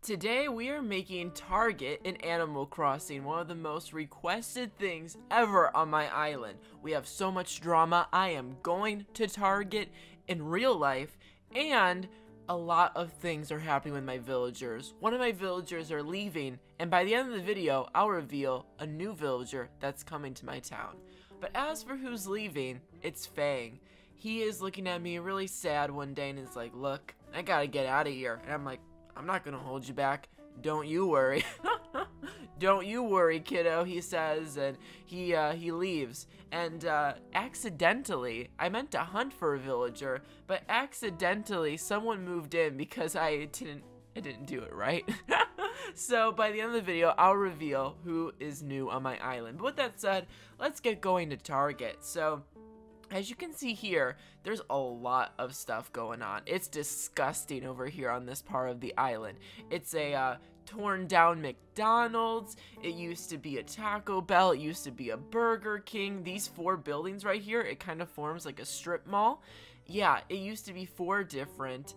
Today we are making Target in Animal Crossing, one of the most requested things ever on my island. We have so much drama. I am going to Target in real life, and a lot of things are happening with my villagers. One of my villagers are leaving, and by the end of the video, I'll reveal a new villager that's coming to my town. But as for who's leaving, it's Fang. He is looking at me really sad one day and is like, "Look, I gotta get out of here." And I'm like, "I'm not gonna hold you back. Don't you worry." "Don't you worry, kiddo," he says, and he leaves. And accidentally, I meant to hunt for a villager, but accidentally someone moved in because I didn't do it right. So by the end of the video, I'll reveal who is new on my island. But with that said, let's get going to Target. So as you can see here, there's a lot of stuff going on. It's disgusting over here on this part of the island. It's a torn down McDonald's. It used to be a Taco Bell. It used to be a Burger King. These 4 buildings right here, it kind of forms like a strip mall. Yeah, it used to be 4 different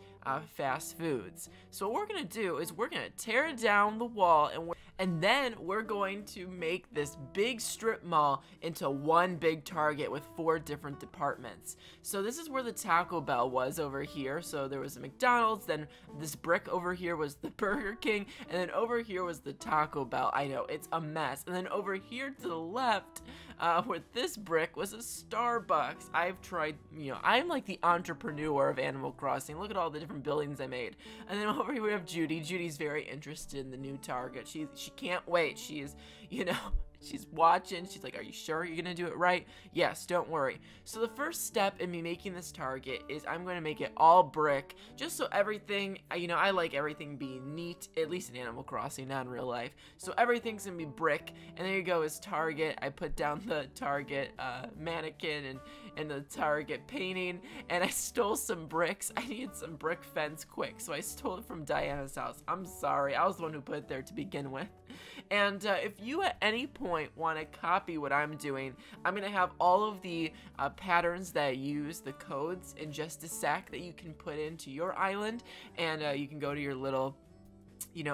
fast foods. So what we're gonna do is we're gonna tear down the wall, and then we're going to make this big strip mall into one big Target with 4 different departments. So this is where the Taco Bell was over here. So there was a McDonald's, then this brick over here was the Burger King, and then over here was the Taco Bell. I know, it's a mess. And then over here to the left, with this brick was a Starbucks. I've tried, I'm like the entrepreneur of Animal Crossing. Look at all the different buildings I made. And then over here we have Judy. Judy's very interested in the new Target. She can't wait. She is, she's watching. She's like, "Are you sure you're gonna do it right?" "Yes, don't worry." So the first step in me making this Target is I'm going to make it all brick, just so everything, I like everything being neat, at least in Animal Crossing, not in real life. So everything's gonna be brick, and there you go is Target. I put down the Target mannequin and the Target painting, and I stole some bricks. I needed some brick fence quick, so I stole it from Diana's house. I'm sorry, I was the one who put it there to begin with. And if you at any point want to copy what I'm doing, I'm going to have all of the patterns that I use, the codes, in just a sec that you can put into your island, and you can go to your little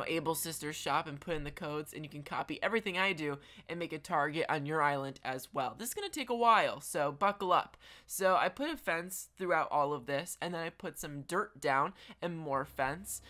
Able Sisters shop and put in the codes, and you can copy everything I do and make a Target on your island as well. This is going to take a while, so buckle up. So I put a fence throughout all of this, and then I put some dirt down and more fence,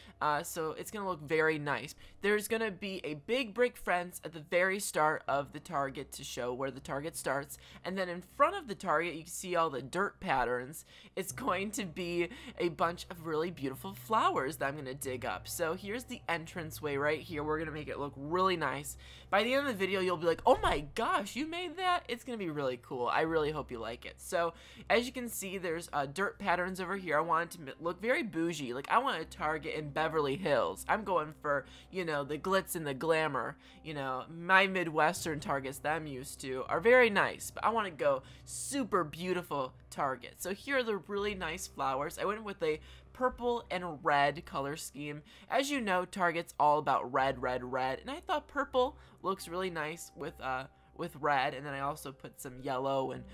so it's going to look very nice. There's going to be a big brick fence at the very start of the Target to show where the Target starts, and then in front of the Target you can see all the dirt patterns. It's going to be a bunch of really beautiful flowers that I'm going to dig up. So here's the entranceway right here. We're gonna make it look really nice. By the end of the video, you'll be like, "Oh my gosh, you made that?" It's gonna be really cool. I really hope you like it. So as you can see, there's dirt patterns over here. I want it to look very bougie. Like, I want a Target in Beverly Hills. I'm going for, the glitz and the glamour. My Midwestern Targets that I'm used to are very nice, but I want to go super beautiful Target. So here are the really nice flowers. I went with a purple and red color scheme. As you know, Target's all about red, red, red, and I thought purple looks really nice with red, and then I also put some yellow and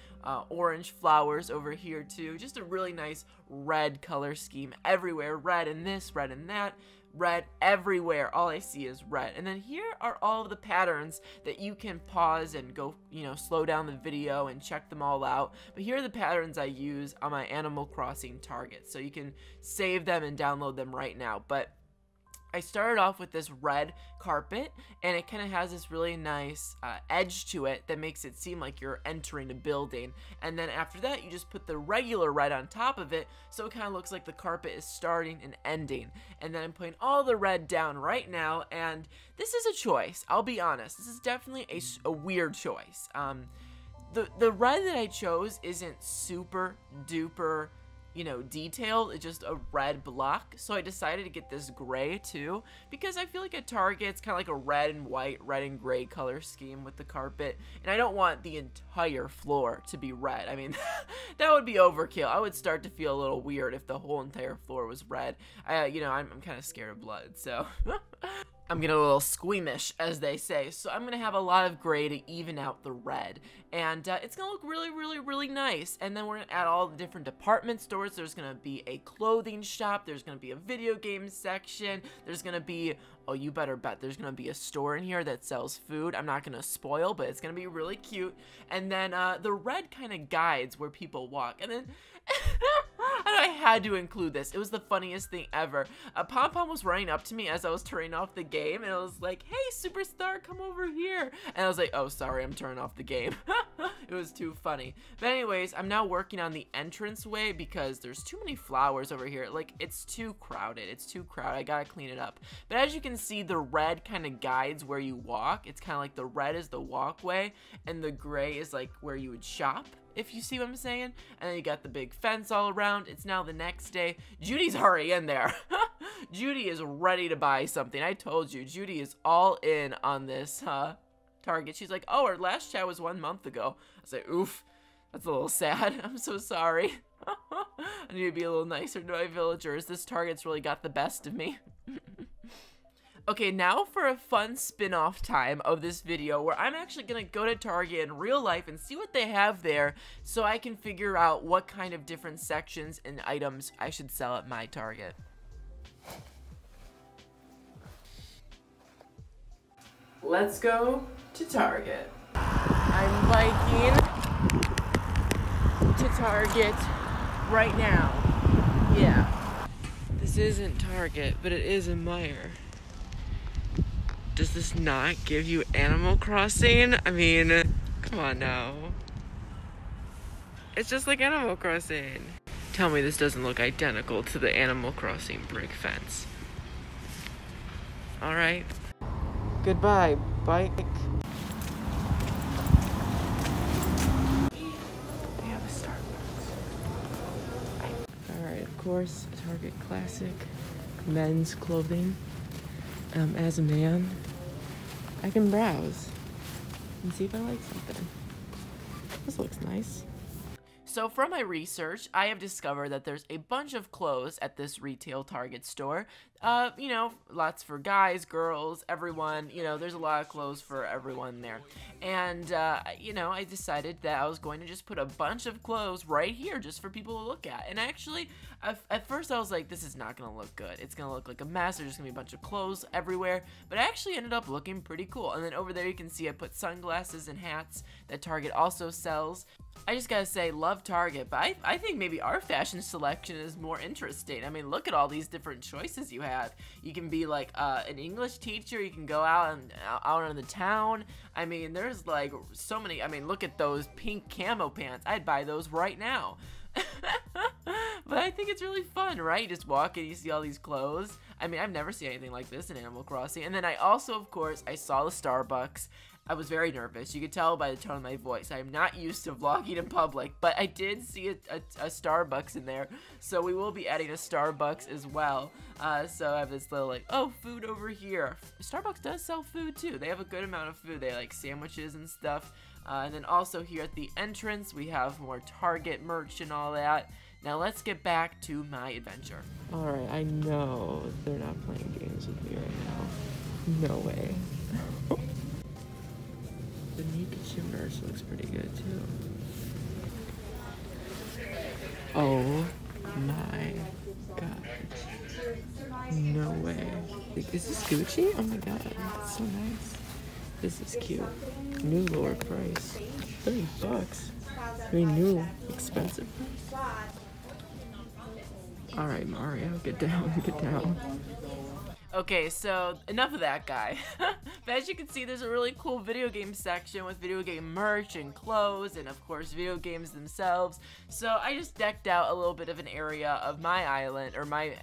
orange flowers over here too. Just a really nice red color scheme everywhere. Red in this, red in that, red everywhere. All I see is red. And then here are all of the patterns that you can pause and go, slow down the video and check them all out. But here are the patterns I use on my Animal Crossing Target, so you can save them and download them right now. But I started off with this red carpet, and it kind of has this really nice edge to it that makes it seem like you're entering a building. And then after that, you just put the regular red on top of it, so it kind of looks like the carpet is starting and ending. And then I'm putting all the red down right now, and this is a choice. I'll be honest, this is definitely a weird choice. The red that I chose isn't super duper detailed. It's just a red block, so I decided to get this gray too, because I feel like at Target it's kind of like a red and white, red and gray color scheme with the carpet, and I don't want the entire floor to be red. I mean, that would be overkill. I would start to feel a little weird if the whole entire floor was red. I'm kind of scared of blood, so I'm getting a little squeamish, as they say, so I'm gonna have a lot of gray to even out the red, and it's gonna look really, really, really nice. And then we're gonna add all the different department stores. There's gonna be a clothing shop, there's gonna be a video game section, there's gonna be, oh, you better bet, there's gonna be a store in here that sells food. I'm not gonna spoil, but it's gonna be really cute. And then the red kind of guides where people walk, and then I had to include this. It was the funniest thing ever. Pom Pom was running up to me as I was turning off the game, and it was like, "Hey, superstar, come over here." And I was like, "Oh, sorry, I'm turning off the game." It was too funny. But anyways, I'm now working on the entranceway because there's too many flowers over here. Like, it's too crowded. It's too crowded. I gotta clean it up. But as you can see, the red kind of guides where you walk. It's kind of like the red is the walkway, and the gray is like where you would shop, if you see what I'm saying. And then you got the big fence all around. It's now the next day. Judy's already in there. Judy is ready to buy something. I told you, Judy is all in on this Target. She's like, "Oh, our last chat was 1 month ago." I was like, "Oof, that's a little sad. I'm so sorry." I need to be a little nicer to my villagers. This Target's really got the best of me. Okay, now for a fun spin-off time of this video where I'm actually going to go to Target in real life and see what they have there so I can figure out what kind of different sections and items I should sell at my Target. Let's go to Target. I'm biking to Target right now. Yeah. This isn't Target, but it is a Meijer. Does this not give you Animal Crossing? I mean, come on now. It's just like Animal Crossing. Tell me this doesn't look identical to the Animal Crossing brick fence. Alright. Goodbye, bike. They have a Starbucks. Alright, of course, Target Classic men's clothing. As a man, I can browse and see if I like something. This looks nice. So from my research, I have discovered that there's a bunch of clothes at this retail Target store. You know, lots for guys, girls, everyone. You know, there's a lot of clothes for everyone there. And, you know, I decided that I was going to just put a bunch of clothes right here just for people to look at. And actually, at first I was like, this is not going to look good. It's going to look like a mess. There's just going to be a bunch of clothes everywhere. But it actually ended up looking pretty cool. And then over there you can see I put sunglasses and hats that Target also sells. I just gotta say, love Target, but I think maybe our fashion selection is more interesting. I mean, look at all these different choices you have. You can be like an English teacher, you can go out in the town. I mean, there's like so many. I mean, look at those pink camo pants. I'd buy those right now. But I think it's really fun, right? You just walk and you see all these clothes. I mean, I've never seen anything like this in Animal Crossing. And then I also, of course, I saw the Starbucks. I was very nervous. You could tell by the tone of my voice. I am not used to vlogging in public, but I did see a Starbucks in there, so we will be adding a Starbucks as well. So I have this little like, oh, food over here. Starbucks does sell food too. They have a good amount of food. They like sandwiches and stuff. And then also here at the entrance, we have more Target merch and all that. Now let's get back to my adventure. Alright, I know they're not playing games with me right now. No way. The Pikachu merch looks pretty good too. Oh my god. No way. Like, is this Gucci? Oh my god, that's so nice. This is cute. New lower price. $30. Very new, expensive price. Alright, Mario, get down, get down. Okay, so enough of that guy. But as you can see, there's a really cool video game section with video game merch and clothes and of course video games themselves. So I just decked out a little bit of an area of my island, or my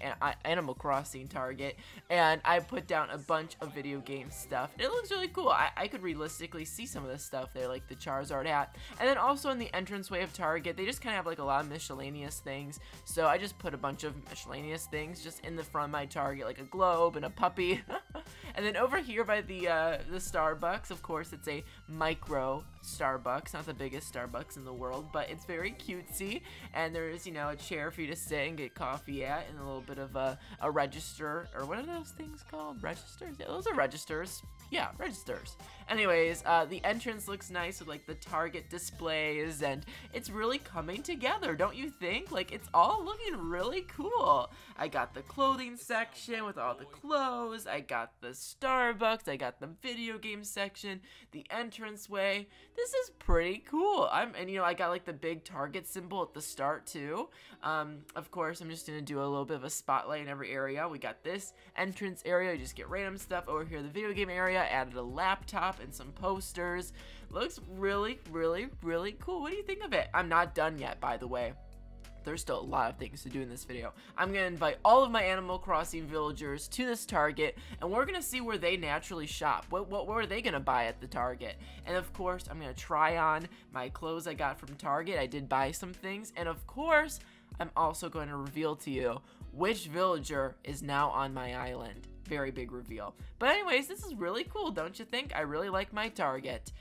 Animal Crossing Target, and I put down a bunch of video game stuff. It looks really cool. I could realistically see some of this stuff there, like the Charizard hat. And then also in the entranceway of Target, they just kind of have like a lot of miscellaneous things. So I just put a bunch of miscellaneous things just in the front of my Target, like a globe and a puppy. And then over here by the Starbucks, of course, it's a micro Starbucks, not the biggest Starbucks in the world, but it's very cutesy, and there's, you know, a chair for you to sit and get coffee at, and a little bit of a register, or what are those things called? Registers? Yeah, those are registers. Yeah, registers. Anyways, the entrance looks nice with like the Target displays, and it's really coming together, don't you think? Like, it's all looking really cool. I got the clothing section with all the clothes, I got the Starbucks, I got the video game section, the entranceway. This is pretty cool. And you know, I got like the big Target symbol at the start too. Of course, I'm just gonna do a little bit of a spotlight in every area. We got this entrance area, you just get random stuff. Over here, the video game area, added a laptop and some posters. Looks really, really, really cool. What do you think of it? I'm not done yet, by the way. There's still a lot of things to do in this video. I'm gonna invite all of my Animal Crossing villagers to this Target, and we're gonna see where they naturally shop. What are they gonna buy at the Target? And of course, I'm gonna try on my clothes I got from Target. I did buy some things, and of course, I'm also going to reveal to you which villager is now on my island. Very big reveal. But anyways, this is really cool, don't you think? I really like my Target.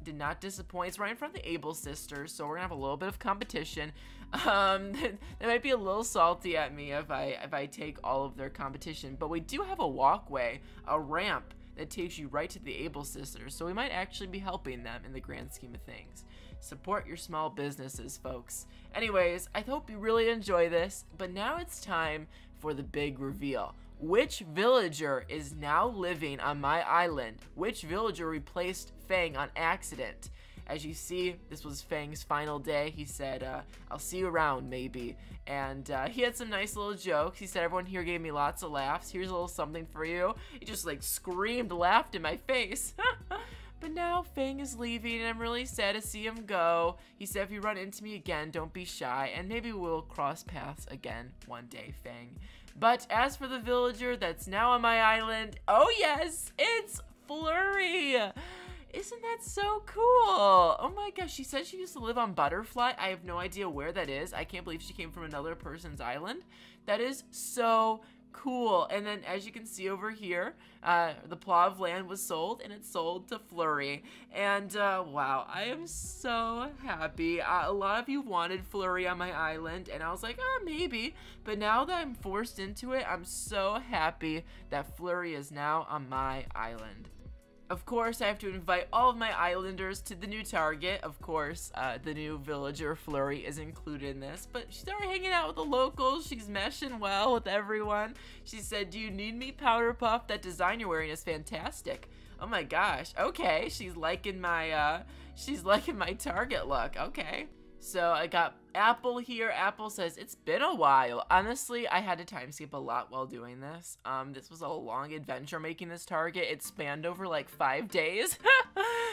Did not disappoint. It's right in front of the Able sisters, so we're gonna have a little bit of competition. They might be a little salty at me if I take all of their competition, but we do have a walkway, a ramp that takes you right to the Able sisters, so we might actually be helping them in the grand scheme of things. Support your small businesses, folks. Anyways, I hope you really enjoy this, but now it's time for the big reveal. Which villager is now living on my island? Which villager replaced Fang on accident? As you see, this was Fang's final day. He said, I'll see you around, maybe. And he had some nice little jokes. He said, everyone here gave me lots of laughs. Here's a little something for you. He just like screamed, laughed in my face. But now Fang is leaving, and I'm really sad to see him go. He said, if you run into me again, don't be shy, and maybe we'll cross paths again one day, Fang. But as for the villager that's now on my island, oh yes, it's Flurry! Isn't that so cool? Oh my gosh, she said she used to live on Butterfly. I have no idea where that is. I can't believe she came from another person's island. That is so cool. And then as you can see over here, the plot of land was sold, and it's sold to Flurry. And wow, I am so happy. A lot of you wanted Flurry on my island, and I was like, oh, maybe. But now that I'm forced into it, I'm so happy that Flurry is now on my island. Of course, I have to invite all of my islanders to the new Target. Of course, the new villager Flurry is included in this, but she's already hanging out with the locals. She's meshing well with everyone. She said, do you need me, Powder Puff? That design you're wearing is fantastic. Oh my gosh, okay, she's liking my Target look, okay. So I got Apple here. Apple says, it's been a while. Honestly, I had to time skip a lot while doing this. This was a long adventure making this Target. It spanned over like 5 days.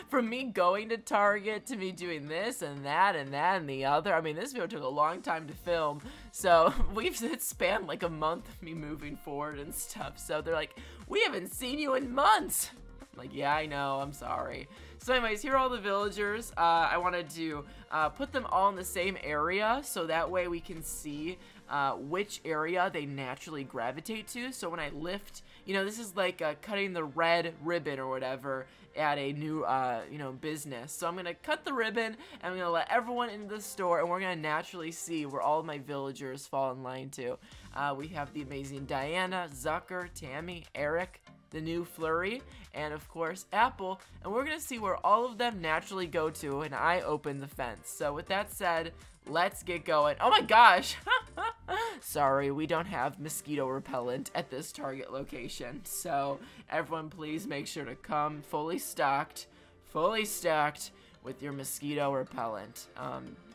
From me going to Target to me doing this and that and that and the other. I mean, this video took a long time to film. So it spanned like a month of me moving forward and stuff. So they're like, we haven't seen you in months. I'm like, yeah, I know, I'm sorry. So anyways, here are all the villagers. I wanted to put them all in the same area, so that way we can see which area they naturally gravitate to. So when I lift, you know, this is like cutting the red ribbon or whatever at a new, you know, business. So I'm gonna cut the ribbon, and I'm gonna let everyone into the store, and we're gonna naturally see where all of my villagers fall in line to. We have the amazing Diana, Zucker, Tammy, Eric, the new Flurry, and of course Apple, and we're gonna see where all of them naturally go to when I open the fence. So with that said, let's get going. Oh my gosh! Sorry, we don't have mosquito repellent at this Target location, so everyone please make sure to come fully stocked with your mosquito repellent.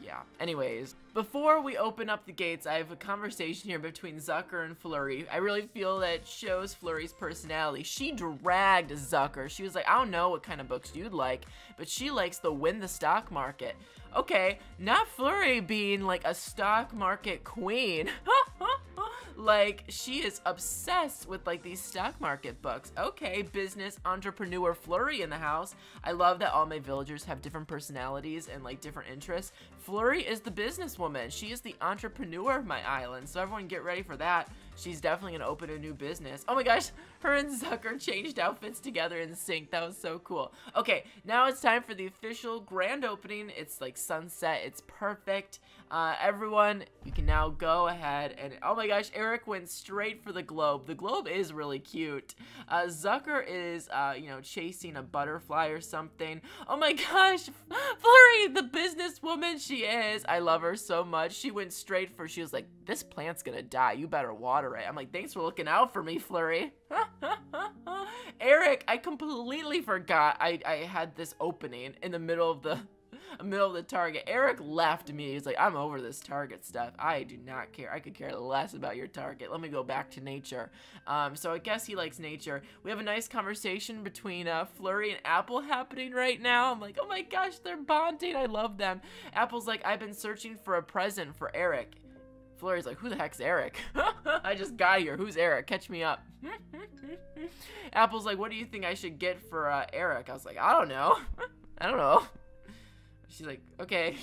Yeah. Anyways, before we open up the gates, I have a conversation here between Zucker and Flurry. I really feel that shows Flurry's personality. She dragged Zucker. She was like, I don't know what kind of books you'd like, but she likes to win the stock market. Okay, not Flurry being like a stock market queen. Like, she is obsessed with like these stock market books. Okay, business entrepreneur Flurry in the house. I love that all my villagers have different personalities and like different interests. Flurry is the businesswoman. She is the entrepreneur of my island, so everyone get ready for that. she's definitely gonna open a new business. Oh my gosh, her and Zucker changed outfits together in sync. That was so cool. Okay, now it's time for the official grand opening. It's like sunset. It's perfect. Everyone, you can now go ahead and, oh my gosh, Eric went straight for the globe. The globe is really cute. Zucker is, you know, chasing a butterfly or something. Oh my gosh, Flurry, the businesswoman she is. I love her so much. She went straight for, she was like, this plant's gonna die. You better water it. I'm like, thanks for looking out for me, Flurry. Eric, I completely forgot I had this opening in the middle of the Target. Eric left me. He's like, I'm over this Target stuff. I do not care. I could care less about your Target. Let me go back to nature. So I guess he likes nature. We have a nice conversation between Flurry and Apple happening right now. I'm like, oh my gosh, they're bonding. I love them. Apple's like, I've been searching for a present for Eric. Flurry's like, who the heck's Eric? I just got here. Who's Eric? Catch me up. Apple's like, what do you think I should get for Eric? I was like, I don't know. I don't know. She's like, okay,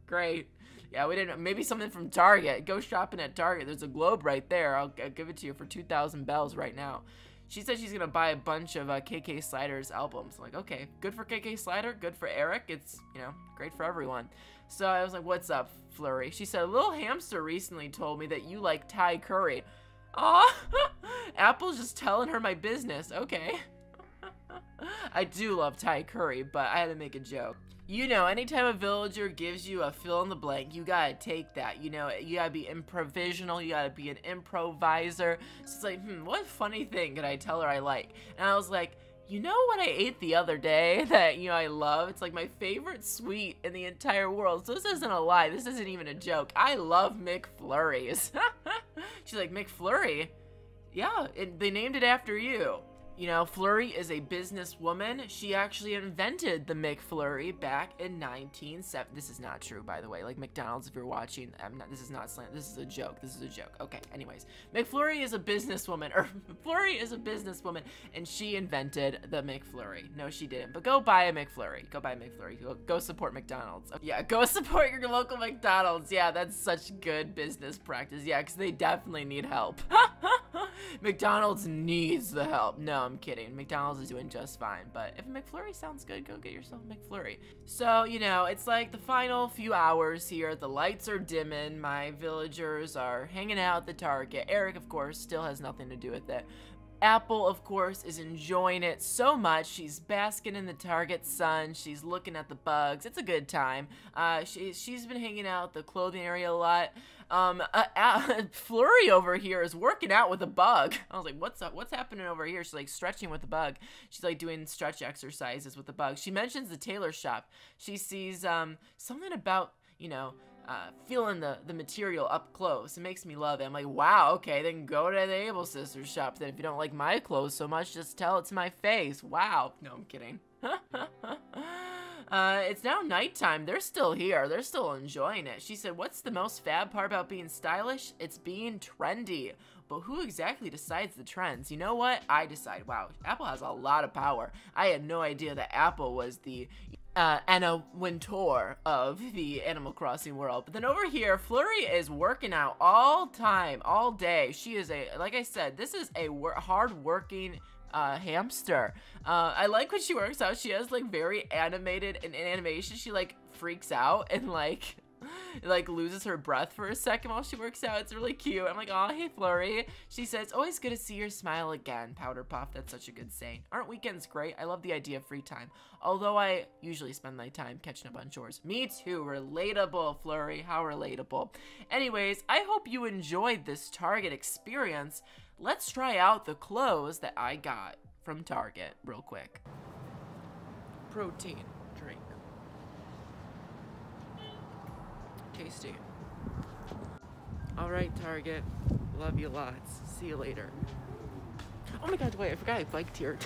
great. Yeah, we didn't, maybe something from Target. Go shopping at Target. There's a globe right there. I'll give it to you for 2,000 bells right now. She said she's gonna buy a bunch of KK Slider's albums. I'm like, okay, good for KK Slider, good for Eric. It's, you know, great for everyone. So I was like, what's up, Flurry? She said, a little hamster recently told me that you like Thai curry. Aw, Apple's just telling her my business. Okay. I do love Thai curry, but I had to make a joke. You know, anytime a villager gives you a fill in the blank, you gotta take that. You know, you gotta be improvisational, you gotta be an improviser. So it's like, what funny thing could I tell her I like? And I was like, you know what I ate the other day that, you know, I love? It's like my favorite sweet in the entire world. So this isn't a lie, this isn't even a joke. I love McFlurries. She's like, McFlurry? Yeah, they named it after you. You know, Flurry is a businesswoman. She actually invented the McFlurry back in 1970. This is not true, by the way. Like McDonald's, if you're watching, this is not slant. This is a joke. This is a joke. Okay, anyways. McFlurry is a businesswoman, or Flurry is a businesswoman, and she invented the McFlurry. No, she didn't. But go buy a McFlurry. Go buy a McFlurry. Go support McDonald's. Yeah, go support your local McDonald's. Yeah, that's such good business practice. Yeah, because they definitely need help. McDonald's needs the help. No, I'm kidding. McDonald's is doing just fine, but if a McFlurry sounds good, go get yourself a McFlurry. So, you know, it's like the final few hours here. The lights are dimming. My villagers are hanging out at the Target. Eric, of course, still has nothing to do with it. Apple, of course, is enjoying it so much. She's basking in the Target sun. She's looking at the bugs. It's a good time. She's been hanging out at the clothing area a lot. Flurry over here is working out with a bug. I was like, what's up? What's happening over here? She's like stretching with the bug. She's like doing stretch exercises with the bug. She mentions the tailor shop. She sees something about, you know, feeling the material up close. It makes me love it. I'm like, wow, okay, then go to the Able Sisters shop. Then if you don't like my clothes so much, just tell it to my face. Wow. No, I'm kidding. It's now nighttime. They're still here. They're still enjoying it. She said, what's the most fab part about being stylish? It's being trendy. But who exactly decides the trends? You know what? I decide. Wow, Apple has a lot of power. I had no idea that Apple was the Anna Wintour of the Animal Crossing world. But then over here, Flurry is working out all time, all day. She is like I said, this is a hard-working hamster. I like when she works out. She has like very animated and in animation. She like freaks out and like loses her breath for a second while she works out. It's really cute. I'm like, oh, hey, Flurry. She says, always good to see your smile again, Powder Puff. That's such a good saying. Aren't weekends great? I love the idea of free time. Although I usually spend my time catching up on chores. Me too. Relatable, Flurry. How relatable. Anyways, I hope you enjoyed this Target experience. Let's try out the clothes that I got from Target real quick. Protein drink. Tasty. Alright, Target. Love you lots. See you later. Oh my god, wait, I forgot I biked here.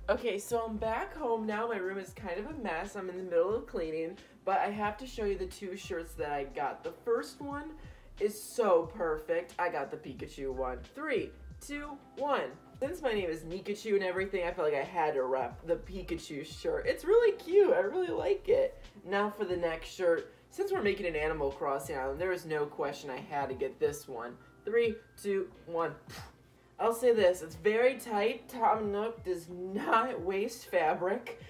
Okay, so I'm back home now. My room is kind of a mess. I'm in the middle of cleaning, but I have to show you the two shirts that I got. The first one is so perfect. I got the Pikachu one. 3, 2, 1. Since my name is Nikachu and everything, I felt like I had to rep the Pikachu shirt. It's really cute. I really like it. Now for the next shirt. Since we're making an Animal Crossing island, there was no question I had to get this one. 3, 2, 1. I'll say this, it's very tight. Tom Nook does not waste fabric.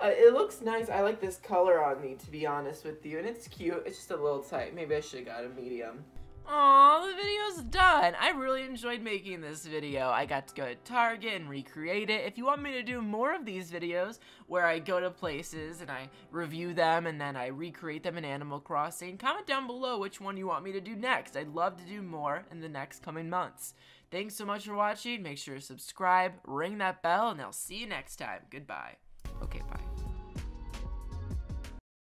It looks nice. I like this color on me, to be honest with you, and it's cute. It's just a little tight. Maybe I should have got a medium. Aw, the video's done. I really enjoyed making this video. I got to go to Target and recreate it. If you want me to do more of these videos where I go to places and I review them and then I recreate them in Animal Crossing, comment down below which one you want me to do next. I'd love to do more in the next coming months. Thanks so much for watching. Make sure to subscribe, ring that bell, and I'll see you next time. Goodbye. Okay, bye.